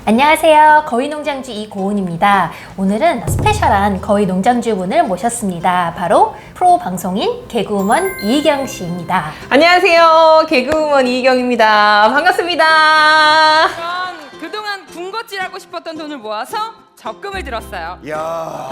안녕하세요. 거위농장주 이고은입니다. 오늘은 스페셜한 거위농장주분을 모셨습니다. 바로 프로 방송인 개그우먼 이희경 씨입니다. 안녕하세요. 개그우먼 이희경입니다. 반갑습니다. 전 그동안 군것질하고 싶었던 돈을 모아서 적금을 들었어요. 야.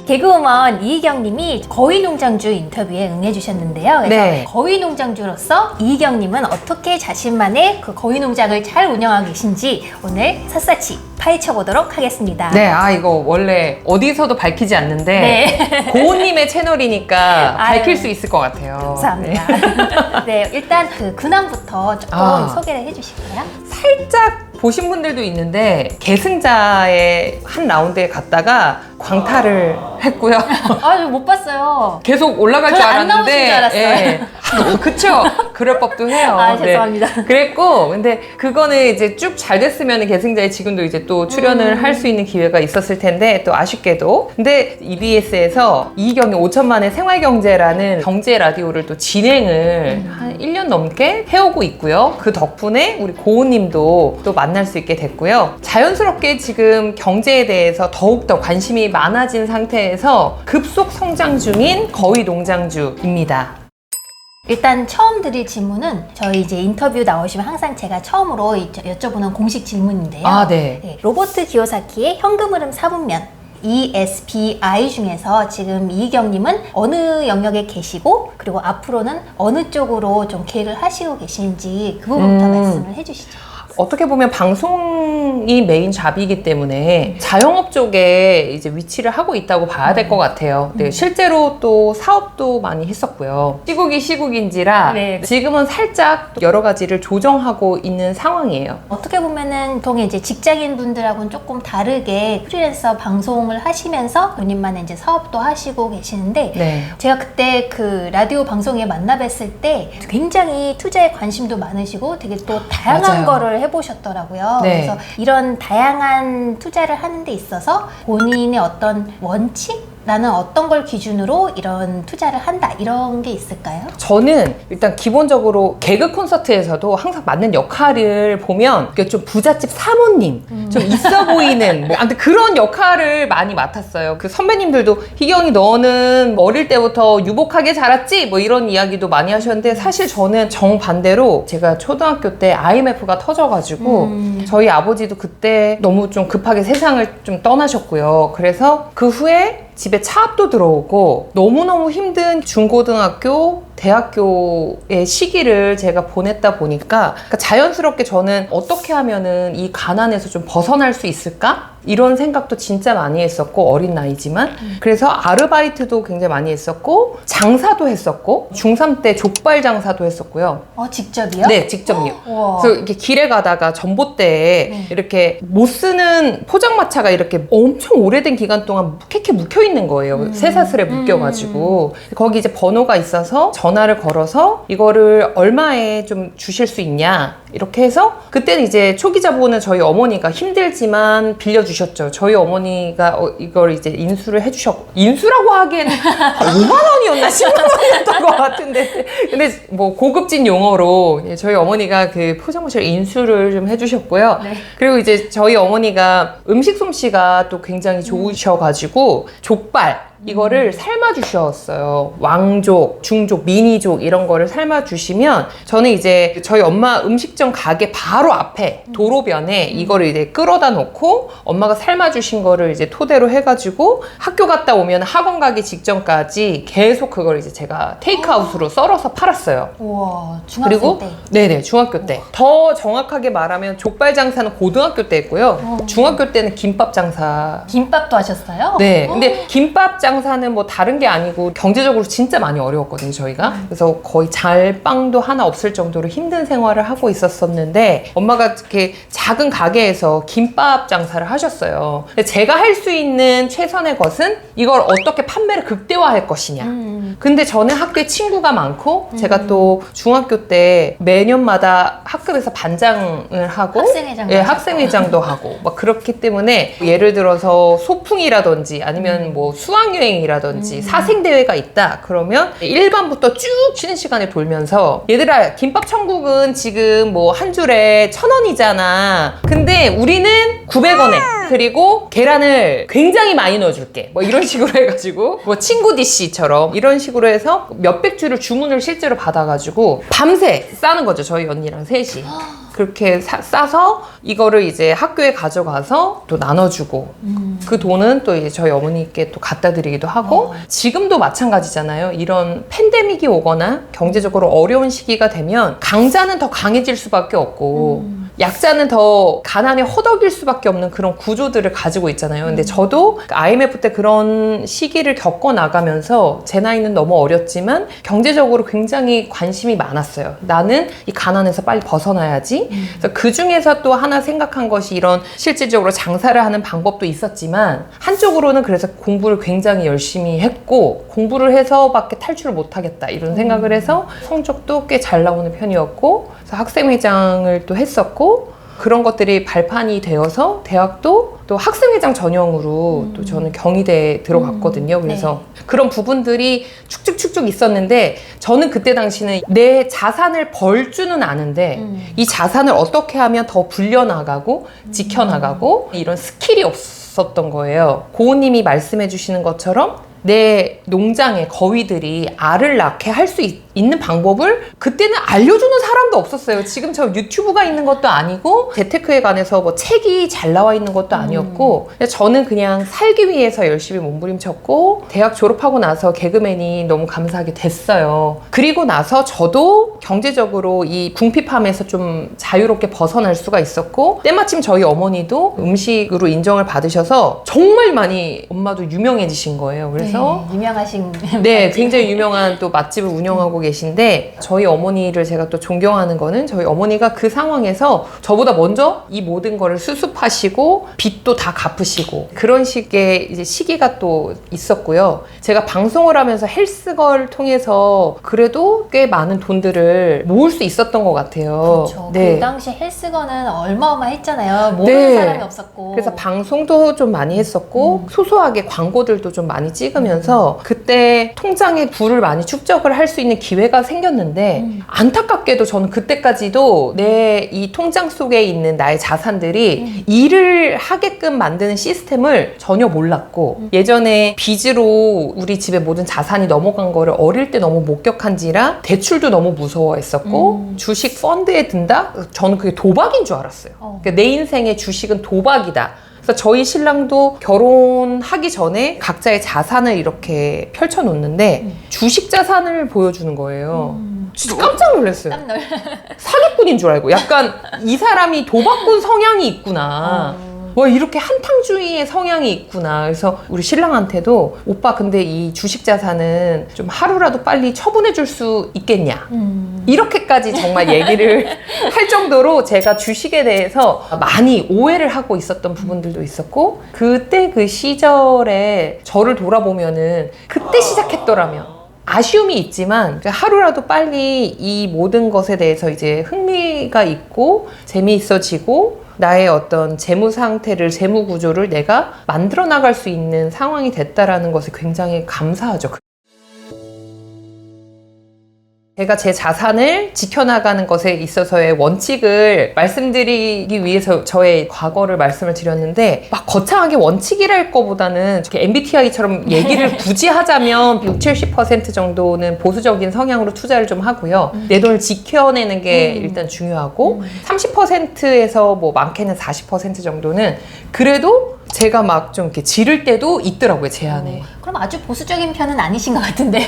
개그우먼 이희경 님이 거위농장주 인터뷰에 응해주셨는데요. 그래서 네. 거위농장주로서 이희경 님은 어떻게 자신만의 그 거위농장을 잘 운영하고 계신지 오늘 샅샅이 파헤쳐 보도록 하겠습니다. 네, 이거 원래 어디서도 밝히지 않는데 네. 고은님의 채널이니까 아유. 밝힐 수 있을 것 같아요. 감사합니다. 네, 일단 그 근황부터 조금 소개를 해주실까요? 살짝 보신 분들도 있는데 계승자의 한 라운드에 갔다가 광탈을 했고요. 저 못 봤어요. 계속 올라갈 줄 저는 안 나오신 알았는데, 줄 알았어요. 그쵸? 그럴 법도 해요. 죄송합니다. 네. 그랬고, 근데 그거는 이제 쭉 잘 됐으면 계승자에 지금도 이제 또 출연을 할 수 있는 기회가 있었을 텐데, 또 아쉽게도. 근데 EBS에서 이희경의 5천만의 생활경제라는 경제 라디오를 또 진행을 한 1년 넘게 해오고 있고요. 그 덕분에 우리 고은님도 또 만날 수 있게 됐고요. 자연스럽게 지금 경제에 대해서 더욱더 관심이 많아진 상태에서 급속 성장 중인 거위농장주입니다. 일단 처음 드릴 질문은 저희 이제 인터뷰 나오시면 항상 제가 처음으로 여쭤보는 공식 질문인데요. 네. 로버트 기요사키의 현금 흐름 4분면 ESBI 중에서 지금 이희경님은 어느 영역에 계시고 그리고 앞으로는 어느 쪽으로 좀 계획을 하시고 계신지 그 부분부터 말씀을 해주시죠. 어떻게 보면 방송이 메인 잡이기 때문에 자영업 쪽에 이제 위치를 하고 있다고 봐야 될 것 같아요. 네, 실제로 또 사업도 많이 했었고요. 시국인지라 네. 지금은 살짝 여러 가지를 조정하고 있는 상황이에요. 어떻게 보면은 보통 이제 직장인 분들하고는 조금 다르게 프리랜서 방송을 하시면서 본인만의 이제 사업도 하시고 계시는데 네. 제가 그때 그 라디오 방송에 만나 뵀을 때 굉장히 투자에 관심도 많으시고 되게 또 다양한 맞아요. 거를 해보셨더라고요. 네. 그래서 이런 다양한 투자를 하는 데 있어서 본인의 어떤 원칙? 나는 어떤 걸 기준으로 이런 투자를 한다 이런 게 있을까요? 저는 일단 기본적으로 개그 콘서트에서도 항상 맡는 역할을 보면 이게 좀 부잣집 사모님, 좀 있어 보이는 아무튼 그런 역할을 많이 맡았어요. 그 선배님들도 희경이 너는 어릴 때부터 유복하게 자랐지? 뭐 이런 이야기도 많이 하셨는데 사실 저는 정반대로 제가 초등학교 때 IMF가 터져가지고 저희 아버지도 그때 너무 좀 급하게 세상을 좀 떠나셨고요. 그래서 그 후에 집에 차압도 들어오고 너무너무 힘든 중고등학교, 대학교의 시기를 제가 보냈다 보니까 그러니까 자연스럽게 저는 어떻게 하면은 이 가난에서 좀 벗어날 수 있을까? 이런 생각도 진짜 많이 했었고 어린 나이지만 그래서 아르바이트도 굉장히 많이 했었고 장사도 했었고 중3 때 족발 장사도 했었고요. 직접이요? 네, 직접요. 우와. 그래서 이렇게 길에 가다가 전봇대에 이렇게 못 쓰는 포장마차가 이렇게 엄청 오래된 기간 동안 캐캐 묵혀 있는 거예요. 쇠사슬에 묶여가지고 거기 이제 번호가 있어서 전화를 걸어서 이거를 얼마에 좀 주실 수 있냐 이렇게 해서 그때는 이제 초기 자본은 저희 어머니가 힘들지만 빌려주셨죠. 저희 어머니가 이걸 이제 인수를 해주셨고 인수라고 하기에는 5만 원이었나 10만 원이었던 것 같은데 근데 뭐 고급진 용어로 저희 어머니가 그 포장마차를 인수를 좀 해주셨고요. 네. 그리고 이제 저희 어머니가 음식 솜씨가 또 굉장히 좋으셔가지고 족발 이거를 삶아주셨어요. 왕족, 중족, 미니족 이런 거를 삶아주시면 저는 이제 저희 엄마 음식점 가게 바로 앞에 도로변에 이거를 이제 끌어다 놓고 엄마가 삶아주신 거를 이제 토대로 해가지고 학교 갔다 오면 학원 가기 직전까지 계속 그걸 이제 제가 테이크아웃으로 썰어서 팔았어요. 우와, 중학생 그리고 때. 네네 중학교 때. 더 정확하게 말하면 족발 장사는 고등학교 때 했고요. 중학교 때는 김밥 장사. 김밥도 하셨어요? 네. 근데 김밥 장사는 뭐 다른 게 아니고 경제적으로 진짜 많이 어려웠거든요, 저희가. 그래서 거의 잘빵도 하나 없을 정도로 힘든 생활을 하고 있었어요. 있었었는데 엄마가 이렇게 작은 가게에서 김밥 장사를 하셨어요. 근데 제가 할 수 있는 최선의 것은 이걸 어떻게 판매를 극대화할 것이냐. 근데 저는 학교에 친구가 많고 제가 또 중학교 때 매년마다 학급에서 반장을 하고 학생회장도 예, 하셨고. 학생회장도 하고 막 그렇기 때문에 예를 들어서 소풍이라든지 아니면 뭐 수학여행이라든지 사생대회가 있다 그러면 1반부터 쭉 쉬는 시간에 돌면서 얘들아 김밥 천국은 지금 뭐 한 줄에 1,000원이잖아. 근데 우리는 900원에 그리고 계란을 굉장히 많이 넣어줄게. 뭐 이런 식으로 해가지고 뭐 친구 DC처럼 이런 식으로 해서 몇백 줄을 주문을 실제로 받아가지고 밤새 싸는 거죠. 저희 언니랑 셋이. 그렇게 싸서 이거를 이제 학교에 가져가서 또 나눠주고 그 돈은 또 이제 저희 어머니께 또 갖다 드리기도 하고 지금도 마찬가지잖아요. 이런 팬데믹이 오거나 경제적으로 어려운 시기가 되면 강자는 더 강해질 수밖에 없고 약자는 더 가난에 허덕일 수밖에 없는 그런 구조들을 가지고 있잖아요. 근데 저도 IMF 때 그런 시기를 겪어 나가면서 제 나이는 너무 어렸지만 경제적으로 굉장히 관심이 많았어요. 나는 이 가난에서 빨리 벗어나야지. 그래서 그 중에서 또 하나 생각한 것이 이런 실질적으로 장사를 하는 방법도 있었지만 한쪽으로는 그래서 공부를 굉장히 열심히 했고 공부를 해서밖에 탈출을 못하겠다 이런 생각을 해서 성적도 꽤 잘 나오는 편이었고 그래서 학생회장을 또 했었고 그런 것들이 발판이 되어서 대학도 또 학생회장 전형으로 또 저는 경희대에 들어갔거든요. 그래서 그런 부분들이 축축축축 있었는데 저는 그때 당시는 내 자산을 벌 줄은 아는데 이 자산을 어떻게 하면 더 불려나가고 지켜나가고 이런 스킬이 없었던 거예요. 고은님이 말씀해 주시는 것처럼 내 농장의 거위들이 알을 낳게 할 수 있는 방법을 그때는 알려주는 사람도 없었어요. 지금 저 유튜브가 있는 것도 아니고 재테크에 관해서 뭐 책이 잘 나와 있는 것도 아니었고 저는 그냥 살기 위해서 열심히 몸부림쳤고 대학 졸업하고 나서 개그맨이 너무 감사하게 됐어요. 그리고 나서 저도 경제적으로 이 궁핍함에서 좀 자유롭게 벗어날 수가 있었고 때마침 저희 어머니도 음식으로 인정을 받으셔서 정말 많이 엄마도 유명해지신 거예요. 그래서 네, 유명하신 네, 굉장히 유명한 또 맛집을 운영하고 계신데 저희 어머니를 제가 또 존경하는 거는 저희 어머니가 그 상황에서 저보다 먼저 이 모든 거를 수습하시고 빚도 다 갚으시고 그런 식의 이제 시기가 또 있었고요. 제가 방송을 하면서 헬스걸 통해서 그래도 꽤 많은 돈들을 모을 수 있었던 것 같아요. 그렇죠. 네. 그 당시 헬스건은 어마어마했잖아요. 모르는 사람이 없었고. 그래서 방송도 좀 많이 했었고 소소하게 광고들도 좀 많이 찍으면서 그때 통장에 부를 많이 축적을 할 수 있는 기회가 생겼는데 안타깝게도 저는 그때까지도 내 이 통장 속에 있는 나의 자산들이 일을 하게끔 만드는 시스템을 전혀 몰랐고 예전에 빚으로 우리 집에 모든 자산이 넘어간 거를 어릴 때 너무 목격한지라 대출도 너무 무서워했었고 주식 펀드에 든다? 저는 그게 도박인 줄 알았어요. 그러니까 내 인생의 주식은 도박이다. 그래서 저희 신랑도 결혼하기 전에 각자의 자산을 이렇게 펼쳐놓는데 주식 자산을 보여주는 거예요. 진짜 깜짝 놀랐어요. 사기꾼인 줄 알고 약간 이 사람이 도박꾼 성향이 있구나. 와 이렇게 한탕주의의 성향이 있구나. 그래서 우리 신랑한테도 오빠 근데 이 주식 자산은 좀 하루라도 빨리 처분해 줄 수 있겠냐 이렇게까지 정말 얘기를 할 정도로 제가 주식에 대해서 많이 오해를 하고 있었던 부분들도 있었고 그때 그 시절에 저를 돌아보면은 그때 시작했더라면 아쉬움이 있지만 하루라도 빨리 이 모든 것에 대해서 이제 흥미가 있고 재미있어지고 나의 어떤 재무 상태를, 재무 구조를 내가 만들어 나갈 수 있는 상황이 됐다라는 것에 굉장히 감사하죠. 제가 제 자산을 지켜나가는 것에 있어서의 원칙을 말씀드리기 위해서 저의 과거를 말씀을 드렸는데 막 거창하게 원칙이랄 거보다는 MBTI처럼 얘기를 굳이 하자면 60, 70% 정도는 보수적인 성향으로 투자를 좀 하고요. 내 돈을 지켜내는 게 일단 중요하고 30%에서 뭐 많게는 40% 정도는 그래도 제가 막 좀 이렇게 지를 때도 있더라고요, 제 안에. 그럼 아주 보수적인 편은 아니신 것 같은데요.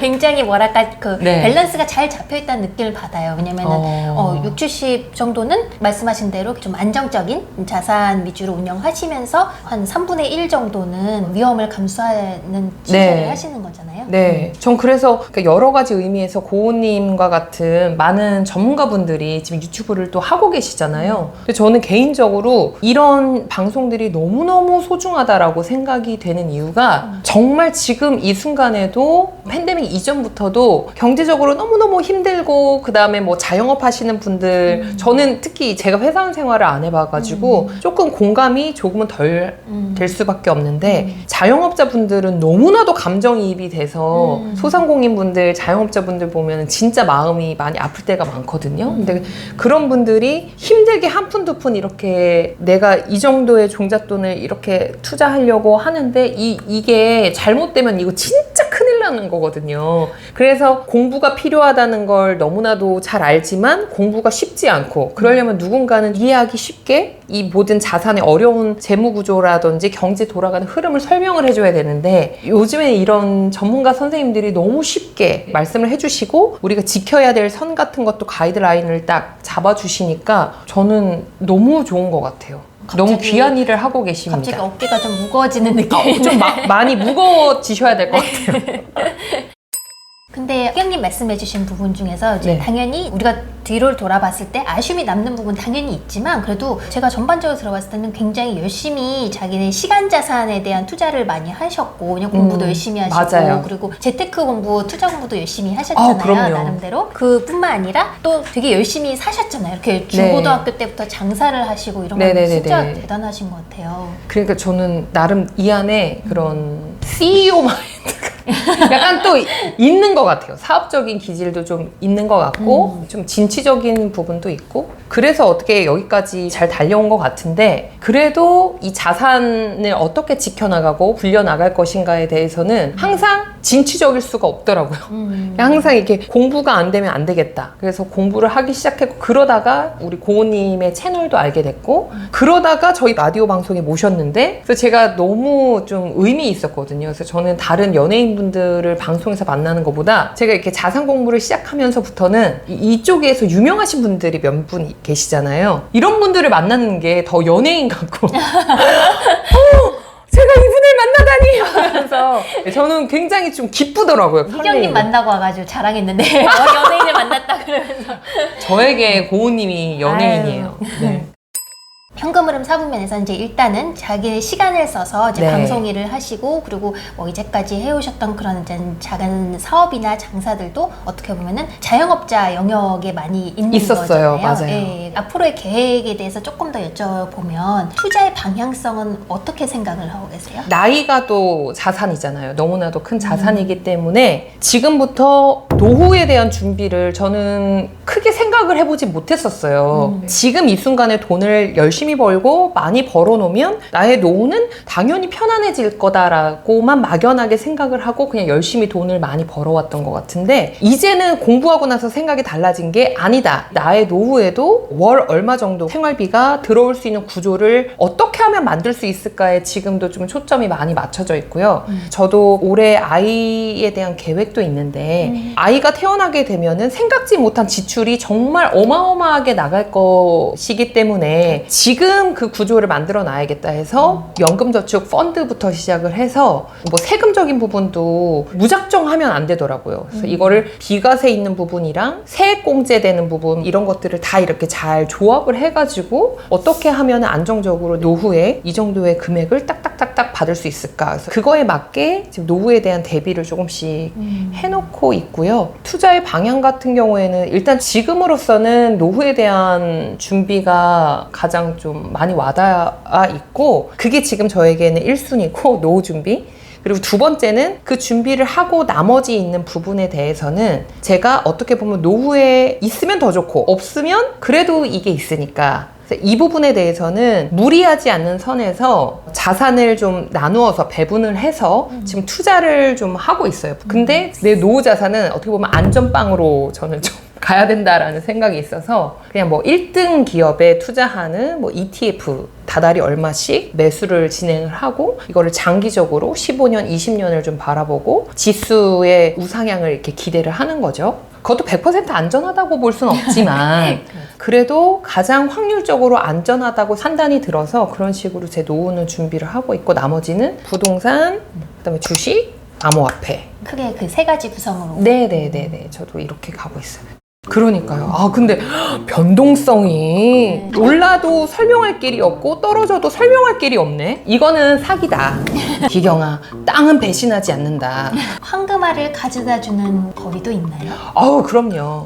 굉장히 뭐랄까 그 네. 밸런스가 잘 잡혀있다는 느낌을 받아요. 왜냐면은 60, 70 정도는 말씀하신 대로 좀 안정적인 자산 위주로 운영하시면서 한 3분의 1 정도는 위험을 감수하는 투자를 하시는 거잖아요. 네. 전 그래서 여러 가지 의미에서 고은님과 같은 많은 전문가분들이 지금 유튜브를 또 하고 계시잖아요. 근데 저는 개인적으로 이런 방송들이 너무너무 소중하다라고 생각이 되는 이유가 정말 지금 이 순간에도 팬데믹 이전부터도 경제적으로 너무너무 힘들고 그 다음에 뭐 자영업 하시는 분들 저는 특히 제가 회사원 생활을 안 해봐가지고 조금 공감이 조금은 덜 될 수밖에 없는데 자영업자분들은 너무나도 감정이입이 돼서 소상공인분들 자영업자분들 보면 진짜 마음이 많이 아플 때가 많거든요. 근데 그런 분들이 힘들게 한 푼 두 푼 이렇게 내가 이 정도의 종잣돈을 이렇게 투자하려고 하는데 이게 잘못되면 이거 진짜 큰일 나는 거거든요. 그래서 공부가 필요하다는 걸 너무나도 잘 알지만 공부가 쉽지 않고 그러려면 누군가는 이해하기 쉽게 이 모든 자산의 어려운 재무 구조라든지 경제 돌아가는 흐름을 설명을 해줘야 되는데 요즘에 이런 전문가 선생님들이 너무 쉽게 말씀을 해주시고 우리가 지켜야 될 선 같은 것도 가이드라인을 딱 잡아주시니까 저는 너무 좋은 것 같아요. 너무 귀한 일을 하고 계십니다. 갑자기 어깨가 좀 무거워지는 느낌이 좀 많이 무거워지셔야 될 것 같아요. 근데 희경님 말씀해주신 부분 중에서 이제 네. 당연히 우리가 뒤를 돌아봤을 때 아쉬움이 남는 부분 당연히 있지만 그래도 제가 전반적으로 들어봤을 때는 굉장히 열심히 자기네 시간 자산에 대한 투자를 많이 하셨고 그냥 공부도 열심히 하시고 맞아요. 그리고 재테크 공부, 투자 공부도 열심히 하셨잖아요. 그럼요. 나름대로. 그뿐만 아니라 또 되게 열심히 사셨잖아요. 이렇게 중고등학교 때부터 장사를 하시고 이런 거 진짜 대단하신 것 같아요. 그러니까 저는 나름 이 안에 그런 CEO 마인드가 약간 또 있는 것 같아요. 사업적인 기질도 좀 있는 것 같고 좀 진취적인 부분도 있고 그래서 어떻게 여기까지 잘 달려온 것 같은데 그래도 이 자산을 어떻게 지켜나가고 굴려나갈 것인가에 대해서는 항상 진취적일 수가 없더라고요. 항상 이렇게 공부가 안 되면 안 되겠다. 그래서 공부를 하기 시작했고 그러다가 우리 고은님의 채널도 알게 됐고 그러다가 저희 라디오 방송에 모셨는데 그래서 제가 너무 좀 의미 있었거든요. 그래서 저는 다른 연예인분들을 방송에서 만나는 것보다 제가 이렇게 자산 공부를 시작하면서부터는 이쪽에서 유명하신 분들이 몇 분 계시잖아요. 이런 분들을 만나는 게 더 연예인 같고 제가 이분을 만나다니 하면서 저는 굉장히 좀 기쁘더라고요. 희경님 만나고 와가지고 자랑했는데 연예인을 만났다 그러면서 저에게 고은님이 연예인이에요. 네. 현금 흐름 사분면에서 이제 일단은 자기의 시간을 써서 이제 네. 방송 일을 하시고 그리고 뭐 이제까지 해오셨던 그런 이제 작은 사업이나 장사들도 어떻게 보면은 자영업자 영역에 많이 있는 있었어요. 거잖아요. 맞아요. 예, 앞으로의 계획에 대해서 조금 더 여쭤보면 투자의 방향성은 어떻게 생각을 하고 계세요? 나이가 또 자산이잖아요. 너무나도 큰 자산이기 때문에 지금부터 노후에 대한 준비를 저는 크게 생각을 해보지 못했었어요. 지금 이 순간에 돈을 열심히 벌고 많이 벌어놓으면 나의 노후는 당연히 편안해질 거다라고만 막연하게 생각을 하고 그냥 열심히 돈을 많이 벌어왔던 것 같은데 이제는 공부하고 나서 생각이 달라진 게 아니다. 나의 노후에도 월 얼마 정도 생활비가 들어올 수 있는 구조를 어떻게 하면 만들 수 있을까에 지금도 좀 초점이 많이 맞춰져 있고요. 저도 올해 아이에 대한 계획도 있는데 아이가 태어나게 되면은 생각지 못한 지출이 정말 어마어마하게 나갈 것이기 때문에 지금 그 구조를 만들어 놔야겠다 해서 연금저축 펀드부터 시작을 해서 뭐 세금적인 부분도 무작정 하면 안 되더라고요. 그래서 이거를 비과세 있는 부분이랑 세액공제 되는 부분 이런 것들을 다 이렇게 잘 조합을 해가지고 어떻게 하면 안정적으로 노후에 이 정도의 금액을 딱딱딱딱 받을 수 있을까. 그래서 그거에 맞게 지금 노후에 대한 대비를 조금씩 해놓고 있고요. 투자의 방향 같은 경우에는 일단 지금으로서는 노후에 대한 준비가 가장 좀 많이 와닿아 있고 그게 지금 저에게는 1순위고 노후 준비. 그리고 두 번째는 그 준비를 하고 나머지 있는 부분에 대해서는 제가 어떻게 보면 노후에 있으면 더 좋고 없으면 그래도 이게 있으니까 이 부분에 대해서는 무리하지 않는 선에서 자산을 좀 나누어서 배분을 해서 지금 투자를 좀 하고 있어요. 근데 내 노후 자산은 어떻게 보면 안전빵으로 저는 좀 가야 된다라는 생각이 있어서 그냥 뭐 1등 기업에 투자하는 뭐 ETF 다달이 얼마씩 매수를 진행을 하고 이거를 장기적으로 15년, 20년을 좀 바라보고 지수의 우상향을 이렇게 기대를 하는 거죠. 그것도 100% 안전하다고 볼 수는 없지만 그래도 가장 확률적으로 안전하다고 판단이 들어서 그런 식으로 제 노후는 준비를 하고 있고 나머지는 부동산, 그다음에 주식, 암호화폐. 크게 그 세 가지 구성으로. 네네네네. 저도 이렇게 가고 있어요. 그러니까요. 아, 근데 변동성이 네. 올라도 설명할 길이 없고 떨어져도 설명할 길이 없네. 이거는 사기다. 기경아, 땅은 배신하지 않는다. 황금알을 가져다 주는 거리도 있나요? 아우, 그럼요.